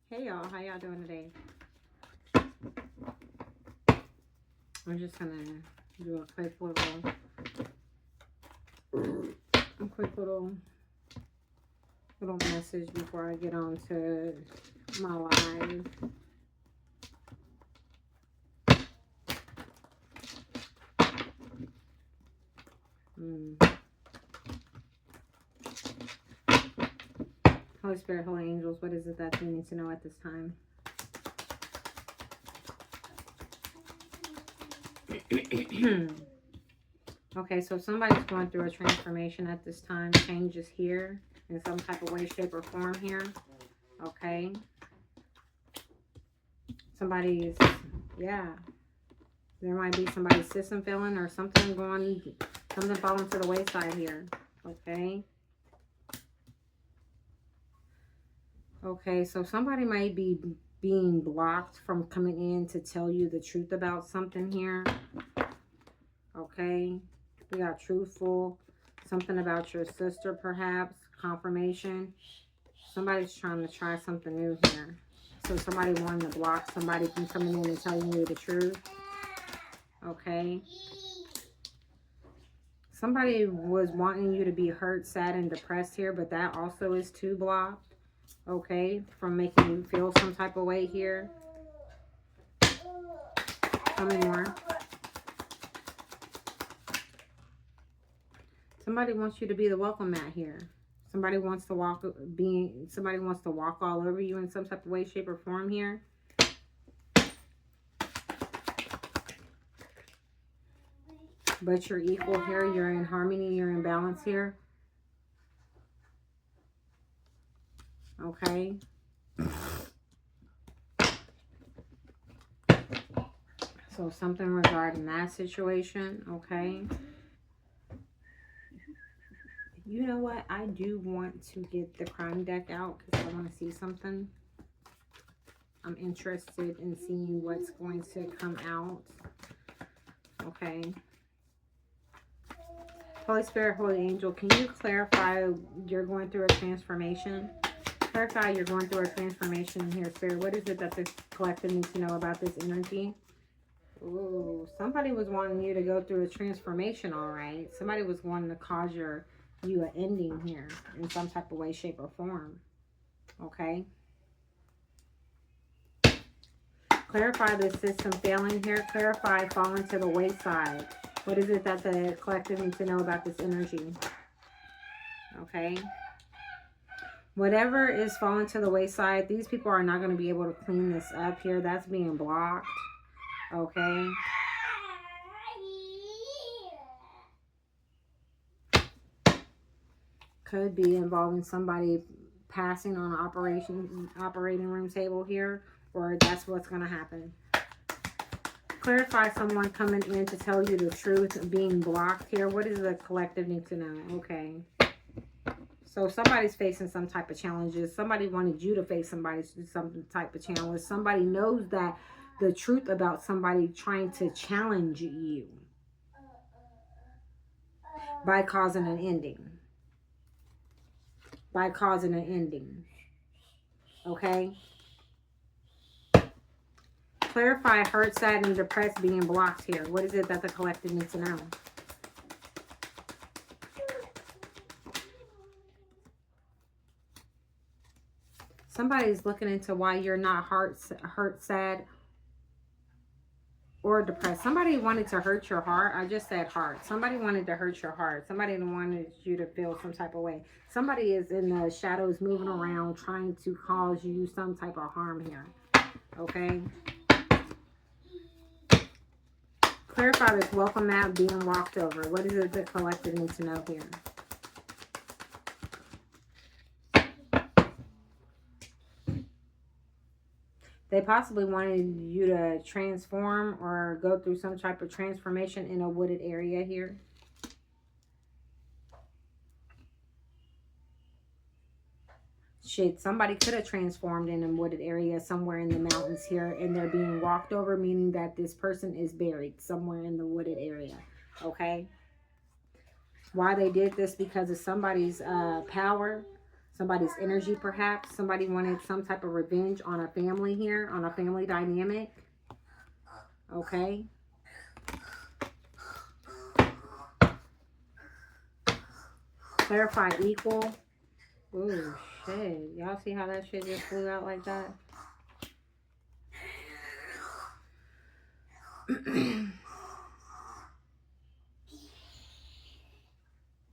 Hey y'all, how y'all doing today? I'm just gonna do a quick little message before I get on to my live. Holy Spirit, Holy Angels, what is it that you need to know at this time? Okay, so somebody's going through a transformation at this time. Change is here in some type of way, shape, or form here. Okay. Somebody's, yeah. There might be somebody's system failing or something falling to the wayside here. Okay. Okay, so somebody might be being blocked from coming in to tell you the truth about something here. Okay. We got truthful. Something about your sister, perhaps. Confirmation. Somebody's trying to try something new here. So somebody wanting to block somebody from coming in and telling you the truth. Okay. Somebody was wanting you to be hurt, sad, and depressed here, but that also is too blocked. Okay. From making you feel some type of way here. Tell me more. Somebody wants you to be the welcome mat here. Somebody wants to walk all over you in some type of way, shape, or form here. But you're equal here. You're in harmony. You're in balance here. Okay. So something regarding that situation. Okay. You know what? I do want to get the crime deck out because I want to see something. I'm interested in seeing what's going to come out. Okay. Holy Spirit, Holy Angel, can you clarify you're going through a transformation? Clarify you're going through a transformation here, Spirit. What is it that this collective needs to know about this energy? Ooh, somebody was wanting you to go through a transformation, all right. Somebody was wanting to cause you an ending here in some type of way, shape, or form. Okay. Clarify the system failing here. Clarify falling to the wayside. What is it that the collective needs to know about this energy? Okay. Whatever is falling to the wayside, these people are not going to be able to clean this up here. That's being blocked. Okay. Could be involving somebody passing on an operating room table here, or that's what's going to happen. Clarify someone coming in to tell you the truth being blocked here. What does the collective need to know? Okay. So somebody's facing some type of challenges. Somebody wanted you to face some type of challenge. Somebody knows that the truth about somebody trying to challenge you by causing an ending. By causing an ending. Okay? Clarify hurt, sad, and depressed being blocked here. What is it that the collective needs to know? Somebody's looking into why you're not hurt, sad, or depressed. Somebody wanted to hurt your heart. I just said heart. Somebody wanted to hurt your heart. Somebody wanted you to feel some type of way. Somebody is in the shadows moving around trying to cause you some type of harm here. Okay? Clarify this welcome mat being walked over. What is it the collective needs to know here? They possibly wanted you to transform or go through some type of transformation in a wooded area here. Shit, somebody could have transformed in a wooded area somewhere in the mountains here, and they're being walked over, meaning that this person is buried somewhere in the wooded area. Okay? Why they did this? Because of somebody's power. Somebody's energy, perhaps. Somebody wanted some type of revenge on a family here, on a family dynamic. Okay. Clarify equal. Ooh, shit. Y'all see how that shit just flew out like that?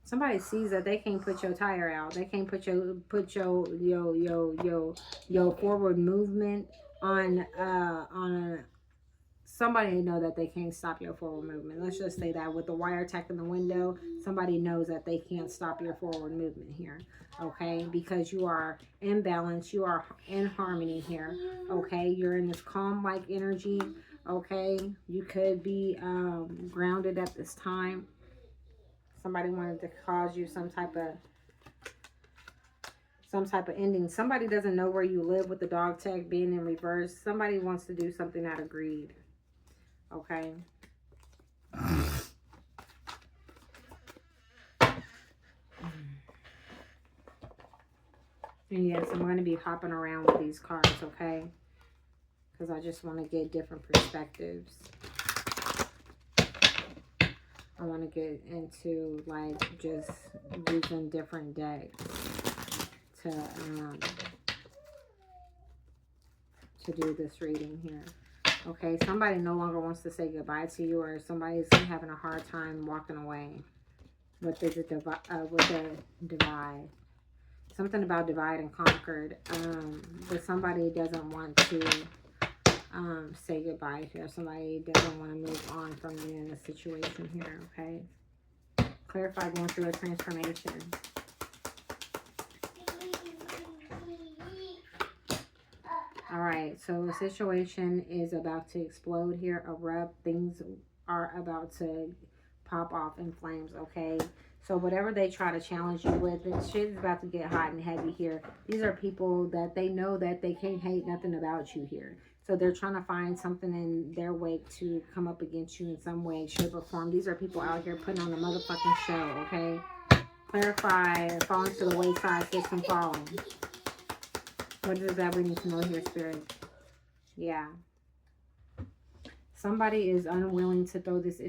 Somebody sees that they can't put your tire out. They can't put your forward movement on a, somebody know that they can't stop your forward movement. Let's just say that with the wire tech in the window, somebody knows that they can't stop your forward movement here. Okay, because you are in balance, you are in harmony here. Okay, you're in this calm like energy. Okay, you could be grounded at this time. Somebody wanted to cause you some type of ending. Somebody doesn't know where you live with the dog tag being in reverse. Somebody wants to do something out of greed. Okay. And yes, I'm going to be hopping around with these cards, okay? Because I just want to get different perspectives. I want to get into, like, just using different decks to do this reading here. Okay, somebody no longer wants to say goodbye to you, or somebody's having a hard time walking away with the divide. Something about divide and conquered. But somebody doesn't want to say goodbye here. Somebody doesn't want to move on from you in a situation here, okay? Clarify going through a transformation. Alright, so the situation is about to explode here, erupt. Things are about to pop off in flames, okay? So whatever they try to challenge you with, this shit is about to get hot and heavy here. These are people that they know that they can't hate nothing about you here. So they're trying to find something in their wake to come up against you in some way, shape, or form. These are people out here putting on a motherfucking show, okay? Clarify, falling to the wayside, system falling. What is that we need to know here, Spirit? Yeah. Somebody is unwilling to throw this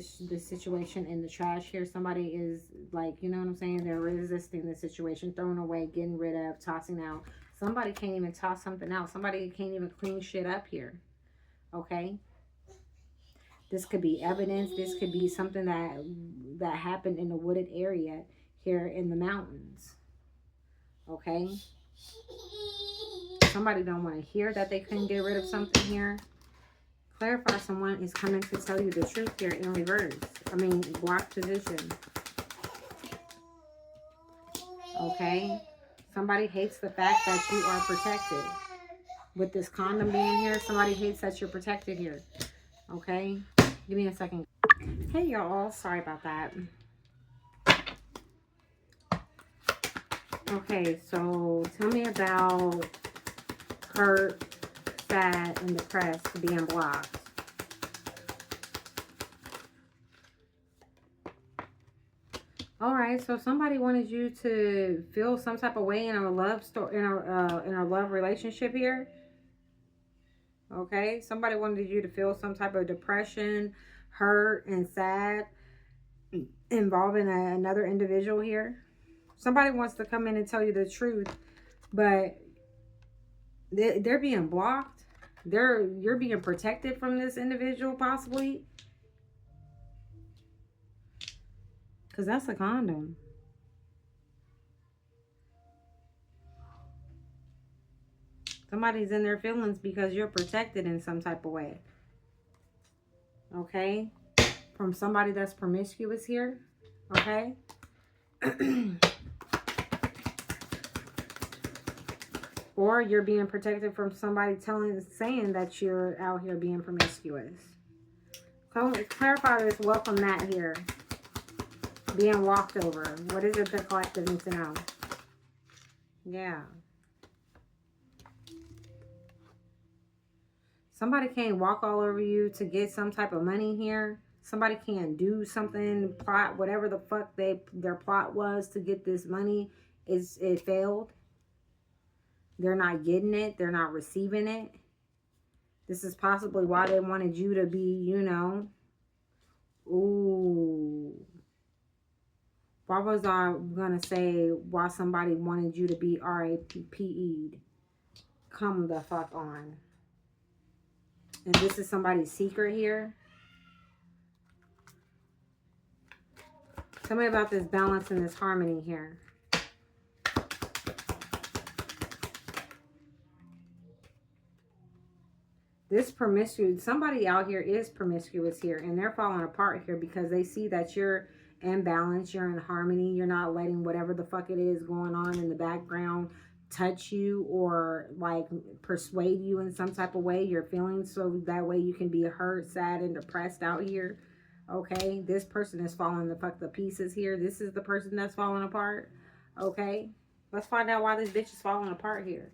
situation in the trash here. Somebody is like, you know what I'm saying? They're resisting the situation, throwing away, getting rid of, tossing out. Somebody can't even toss something out. Somebody can't even clean shit up here. Okay? This could be evidence. This could be something that happened in a wooded area here in the mountains. Okay? Somebody don't want to hear that they couldn't get rid of something here. Clarify, someone is coming to tell you the truth here in reverse. I mean, block position. Okay? Somebody hates the fact that you are protected. With this condom being here, somebody hates that you're protected here. Okay? Give me a second. Hey, y'all. Sorry about that. Okay, so tell me about hurt, sad, and depressed being blocked. Alright, so somebody wanted you to feel some type of way in a love story, in a love relationship here. Okay, somebody wanted you to feel some type of depression, hurt, and sad involving another individual here. Somebody wants to come in and tell you the truth, but they're being blocked. You're being protected from this individual, possibly. Because that's a condom. Somebody's in their feelings because you're protected in some type of way. Okay? From somebody that's promiscuous here. Okay? Or you're being protected from somebody saying that you're out here being promiscuous. Clarify this welcome mat here. Being walked over. What is it the collective needs to know? Yeah. Somebody can't walk all over you to get some type of money here. Somebody can't do something, plot, whatever the fuck their plot was to get this money. It failed. They're not getting it. They're not receiving it. This is possibly why they wanted you to be, you know. Ooh. Why was I going to say why somebody wanted you to be RAPE'd? Come the fuck on. And this is somebody's secret here. Tell me about this balance and this harmony here. This promiscuous, somebody out here is promiscuous here, and they're falling apart here because they see that you're in balance, you're in harmony, you're not letting whatever the fuck it is going on in the background touch you or like persuade you in some type of way, your feelings, so that way you can be hurt, sad, and depressed out here. Okay, this person is falling the fuck to pieces here. This is the person that's falling apart. Okay, let's find out why this bitch is falling apart here.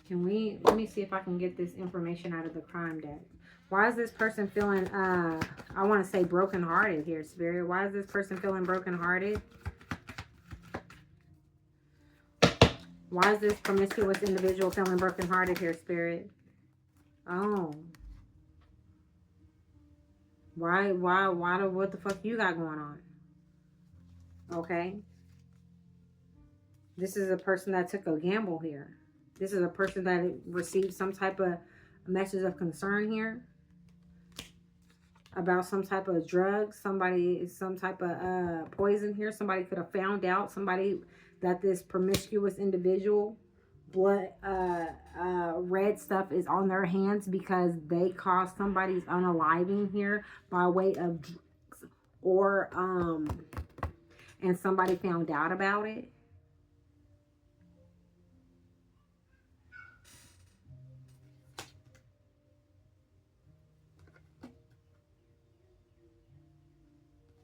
Let me see if I can get this information out of the crime deck. Why is this person feeling, I want to say brokenhearted here, Spirit? Why is this person feeling brokenhearted? Why is this promiscuous individual feeling brokenhearted here, Spirit? Oh. Why, what the fuck you got going on? Okay. This is a person that took a gamble here. This is a person that received some type of message of concern here about some type of drug, some type of poison here. Somebody could have found out, somebody that this promiscuous individual, blood, red stuff is on their hands because they caused somebody's unaliving here by way of drugs or, and somebody found out about it.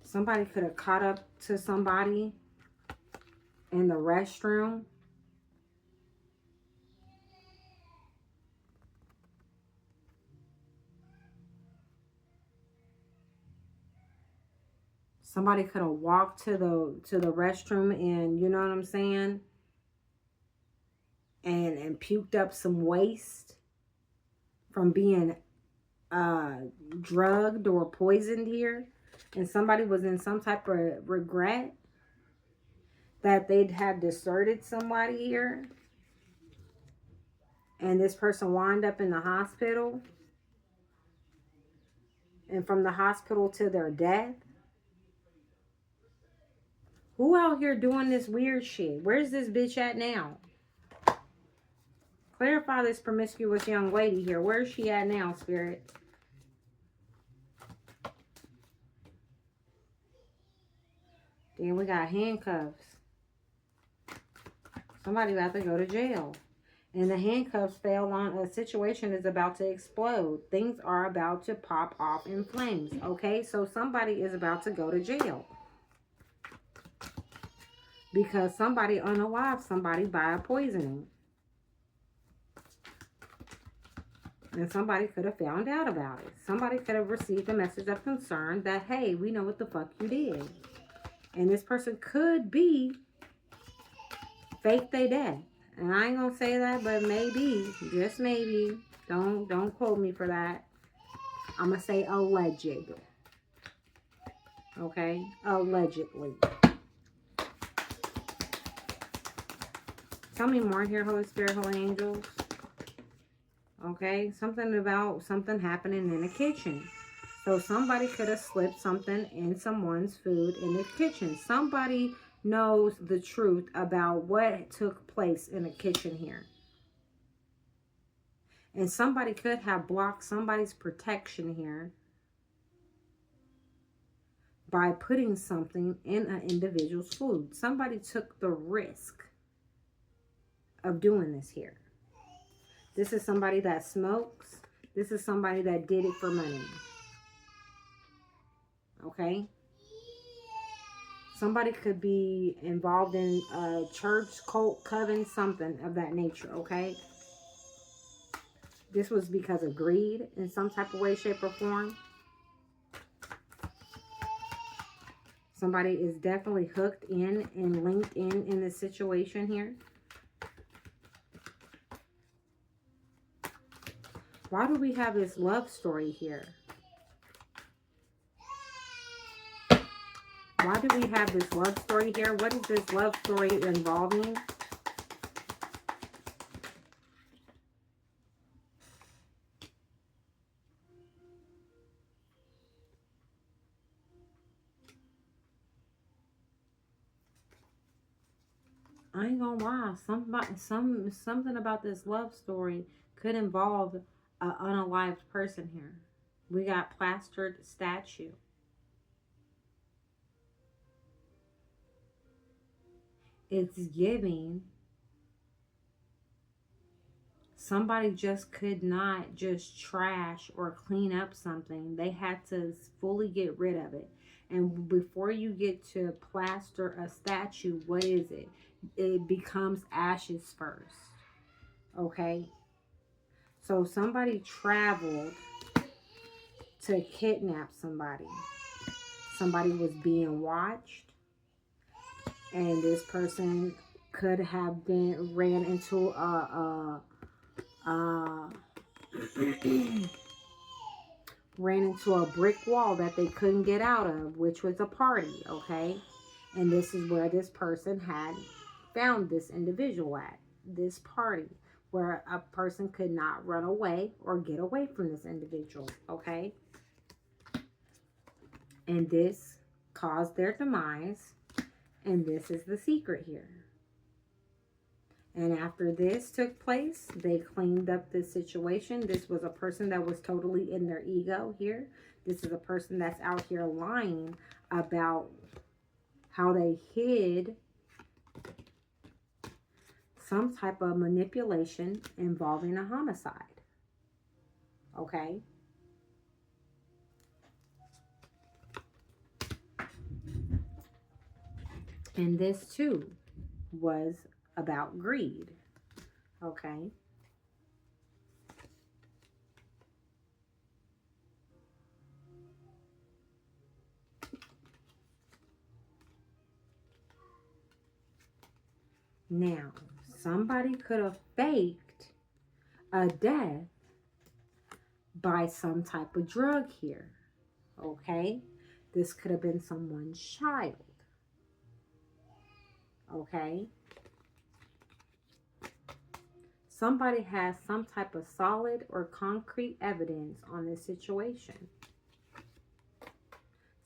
Somebody could have caught up to somebody in the restroom. Somebody could have walked to the restroom and, you know what I'm saying? And puked up some waste from being drugged or poisoned here. And somebody was in some type of regret that they'd had deserted somebody here. And this person wound up in the hospital. And from the hospital to their death. Who out here doing this weird shit? Where's this bitch at now? Clarify this promiscuous young lady here. Where is she at now, Spirit? Then we got handcuffs. Somebody about to go to jail. And the handcuffs fell on a situation is about to explode. Things are about to pop off in flames. Okay, so somebody is about to go to jail. Because somebody unalived somebody by a poisoning. And somebody could have found out about it. Somebody could have received a message of concern that, hey, we know what the fuck you did. And this person could be fake they death. And I ain't gonna say that, but maybe, just maybe. Don't quote me for that. I'm gonna say alleged. Okay? Allegedly. Tell me more here, Holy Spirit, Holy Angels. Okay? Something about something happening in the kitchen. So somebody could have slipped something in someone's food in the kitchen. Somebody knows the truth about what took place in the kitchen here. And somebody could have blocked somebody's protection here by putting something in an individual's food. Somebody took the risk of doing this here. This is somebody that smokes. This is somebody that did it for money. Okay? Somebody could be involved in a church, cult, coven, something of that nature, okay? This was because of greed in some type of way, shape, or form. Somebody is definitely hooked in and linked in this situation here. Why do we have this love story here? Why do we have this love story here? What is this love story involving? I ain't gonna lie. Something about this love story could involve an unalived person here. We got plastered statue. It's giving. Somebody just could not just trash or clean up something. They had to fully get rid of it. And before you get to plaster a statue, what is it? It becomes ashes first. Okay? So somebody traveled to kidnap somebody. Somebody was being watched. And this person could have been ran into ran into a brick wall that they couldn't get out of, which was a party, okay? And this is where this person had found this individual at, this party, where a person could not run away or get away from this individual, okay? And this caused their demise, and this is the secret here. And after this took place, they cleaned up the situation. This was a person that was totally in their ego here. This is a person that's out here lying about how they hid some type of manipulation involving a homicide. Okay? And this too was about greed. Okay? Now, somebody could have faked a death by some type of drug here. Okay? This could have been someone's child. Okay? Somebody has some type of solid or concrete evidence on this situation.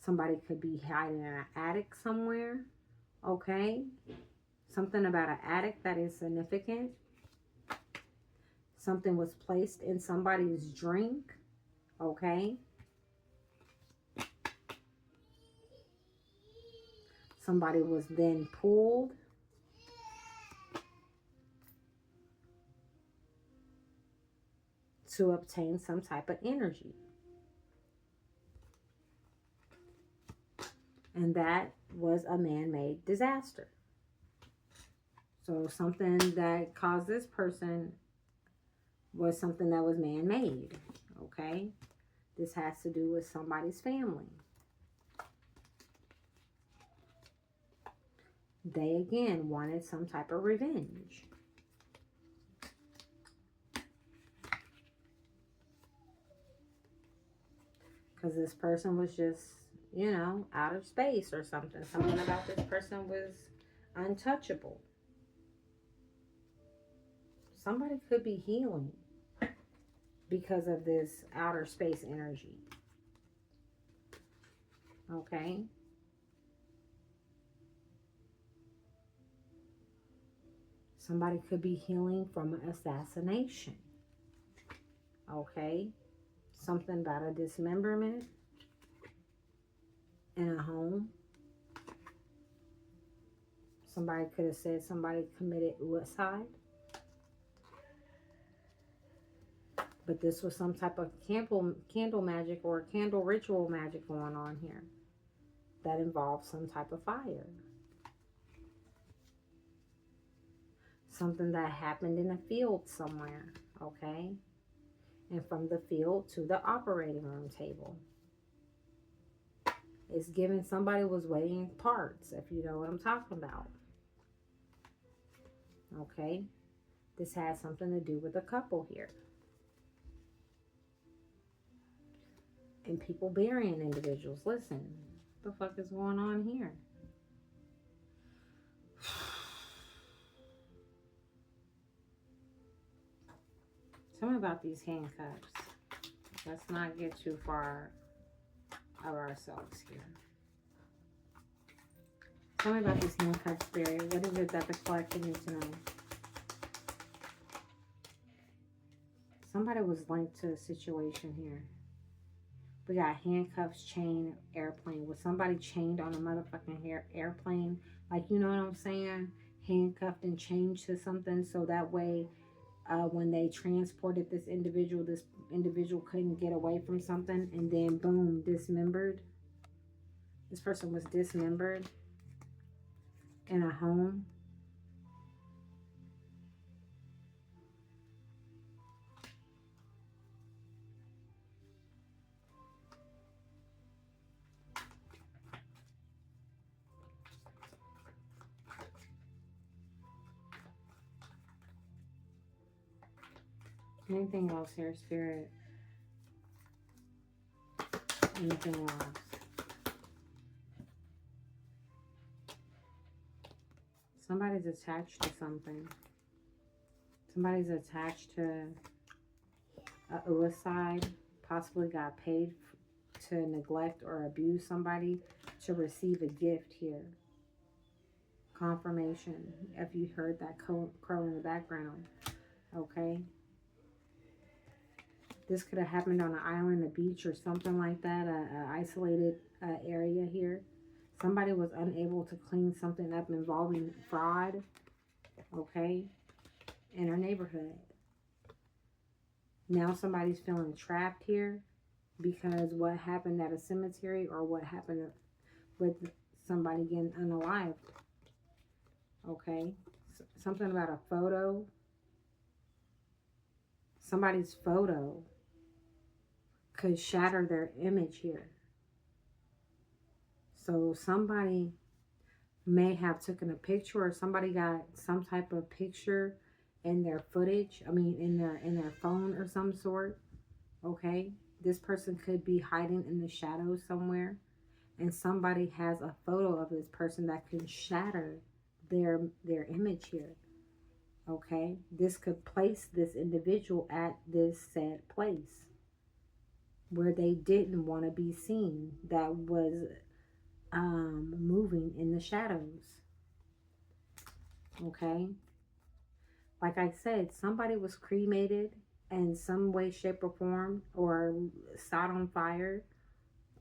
Somebody could be hiding in an attic somewhere. Okay? Something about an attic that is significant. Something was placed in somebody's drink. Okay? Somebody was then pulled. To obtain some type of energy. And that was a man-made disaster. So something that caused this person was something that was man-made. Okay? This has to do with somebody's family. They, again, wanted some type of revenge. Because this person was just, you know, out of space or something. Something about this person was untouchable. Somebody could be healing because of this outer space energy. Okay? Somebody could be healing from an assassination. Okay? Something about a dismemberment in a home. Somebody could have said somebody committed suicide. But this was some type of candle magic or candle ritual magic going on here that involved some type of fire. Something that happened in a field somewhere, okay? And from the field to the operating room table. It's given somebody was waiting parts, if you know what I'm talking about. Okay? This has something to do with a couple here. And people burying individuals. Listen, what the fuck is going on here? Tell me about these handcuffs. Let's not get too far of ourselves here. Tell me about these handcuffs, Spirit. What is it that the collective needs to know? Somebody was linked to a situation here. We got handcuffs, chain, airplane. Was somebody chained on a motherfucking airplane? Like, you know what I'm saying? Handcuffed and chained to something so that way when they transported this individual couldn't get away from something, and then boom, dismembered. This person was dismembered in a home. Anything else here, Spirit? Anything else? Somebody's attached to something. Somebody's attached to a suicide. Possibly got paid to neglect or abuse somebody to receive a gift here. Confirmation. If you heard that crow in the background. Okay. This could have happened on an island, a beach, or something like that. A isolated area here. Somebody was unable to clean something up involving fraud, okay, in her neighborhood. Now somebody's feeling trapped here because what happened at a cemetery or what happened with somebody getting unalived, okay. Something about a photo. Somebody's photo could shatter their image here. So somebody may have taken a picture, or somebody got some type of picture in their footage. I mean, in their phone or some sort. Okay, this person could be hiding in the shadows somewhere, and somebody has a photo of this person that can shatter their image here. Okay, this could place this individual at this said place where they didn't want to be seen. That was moving in the shadows. Okay, like I said, somebody was cremated in some way, shape, or form, or set on fire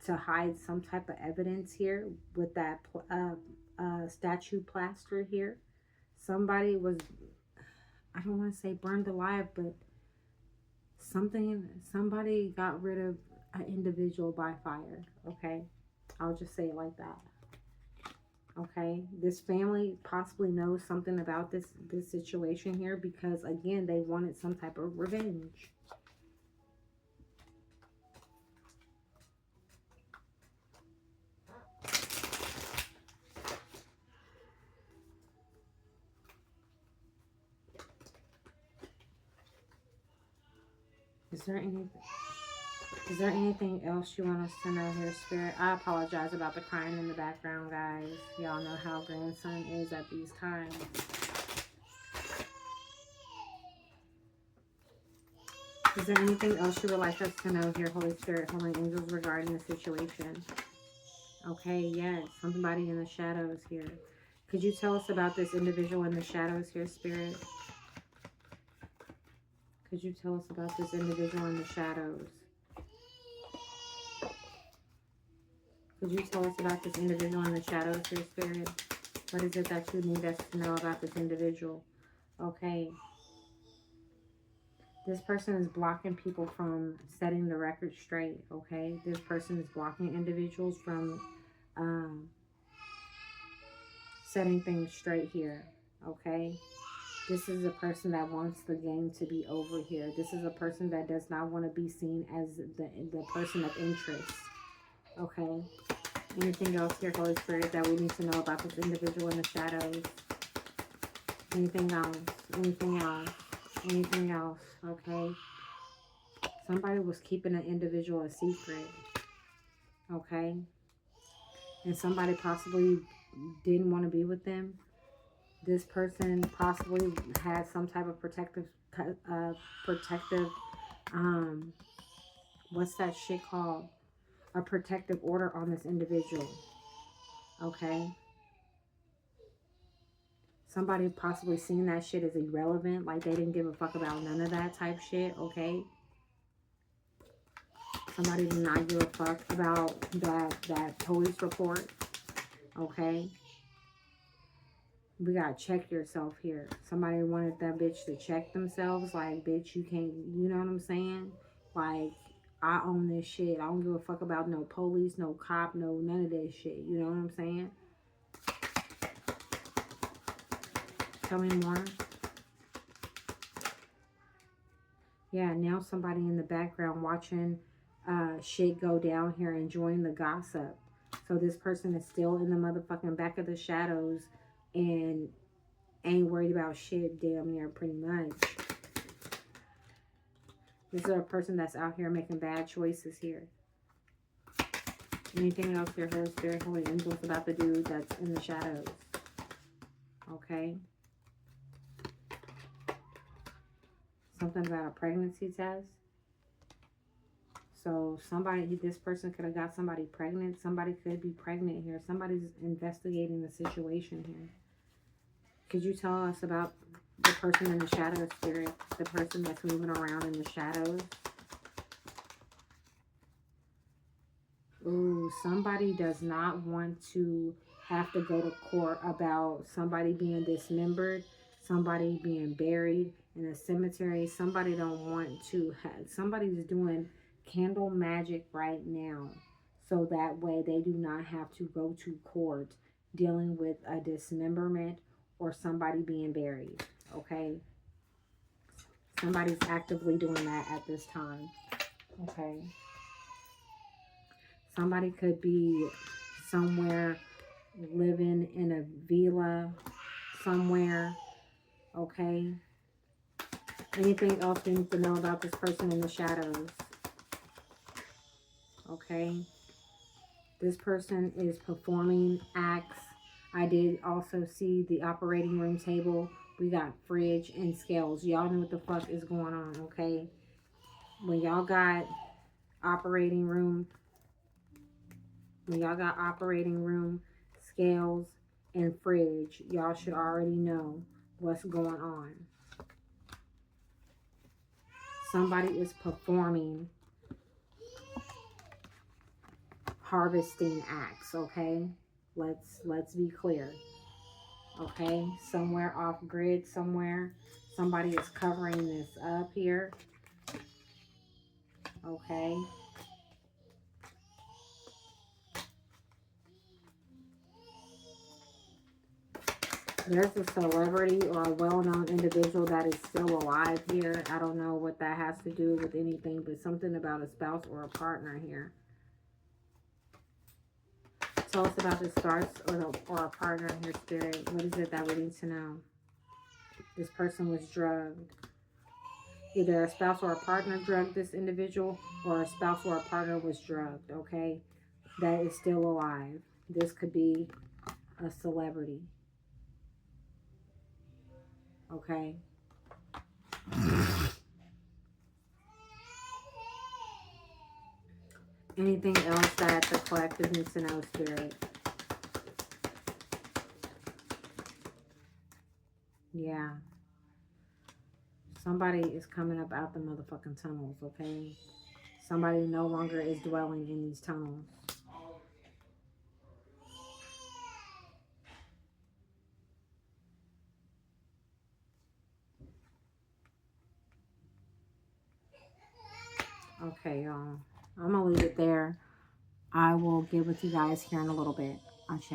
to hide some type of evidence here with that statue plaster here. Somebody was, I don't want to say burned alive, but somebody got rid of an individual by fire. Okay, I'll just say it like that. Okay, this family possibly knows something about this situation here because, again, they wanted some type of revenge. Is there anything else you want us to know here, Spirit? I apologize about the crying in the background, guys. Y'all know how grandson is at these times. Is there anything else you would like us to know here, Holy Spirit, Holy Angels, regarding the situation? Okay, yes. Somebody in the shadows here. Could you tell us about this individual in the shadows here, Spirit? Could you tell us about this individual in the shadows? Could you tell us about this individual in the shadows here, Spirit? What is it that you need us to know about this individual? Okay. This person is blocking people from setting the record straight, okay? This person is blocking individuals from setting things straight here, okay? This is a person that wants the game to be over here. This is a person that does not want to be seen as the person of interest, okay? Anything else here, Holy Spirit, that we need to know about this individual in the shadows? Anything else? Anything else? Anything else? Okay. Somebody was keeping an individual a secret. Okay. And somebody possibly didn't want to be with them. This person possibly had some type of protective, what's that shit called? A protective order on this individual. Okay. Somebody possibly seen that shit as irrelevant, like they didn't give a fuck about none of that type shit, okay? Somebody did not give a fuck about that police report, okay? We gotta check yourself here. Somebody wanted that bitch to check themselves, like, bitch, you can't, you know what I'm saying? Like, I own this shit. I don't give a fuck about no police, no cop, no none of that shit, you know what I'm saying? Tell me more. Yeah, now somebody in the background watching shit go down here, enjoying the gossip. So this person is still in the motherfucking back of the shadows and ain't worried about shit damn near pretty much. This is a person that's out here making bad choices here. Anything else here, Holy Spirit, Holy Angels, about the dude that's in the shadows? Okay. Something about a pregnancy test. So somebody, this person could have got somebody pregnant. Somebody could be pregnant here. Somebody's investigating the situation here. Could you tell us about the person in the shadow, Spirit? The person that's moving around in the shadows? Ooh, somebody does not want to have to go to court about somebody being dismembered, somebody being buried in a cemetery. Somebody don't want to have, somebody's doing candle magic right now, so that way they do not have to go to court dealing with a dismemberment or somebody being buried, okay? Somebody's actively doing that at this time, okay? Somebody could be somewhere living in a villa somewhere, okay? Anything else we need to know about this person in the shadows? Okay? This person is performing acts. I did also see the operating room table. We got fridge and scales. Y'all know what the fuck is going on, okay? When y'all got operating room, scales, and fridge, y'all should already know what's going on. Somebody is performing harvesting acts, okay? Let's be clear. Okay? Somewhere off grid, somewhere. Somebody is covering this up here. Okay? There's a celebrity or a well-known individual that is still alive here. I don't know what that has to do with anything, but something about a spouse or a partner here. Tell us about the spouse or a partner in your spirit. What is it that we need to know? This person was drugged. Either a spouse or a partner drugged this individual, or a spouse or a partner was drugged, okay? That is still alive. This could be a celebrity. Okay? Anything else that the collective needs to know, Spirit? Yeah. Somebody is coming up out the motherfucking tunnels, okay? Somebody no longer is dwelling in these tunnels. Okay, y'all. I'm going to leave it there. I will get with you guys here in a little bit. Ashe.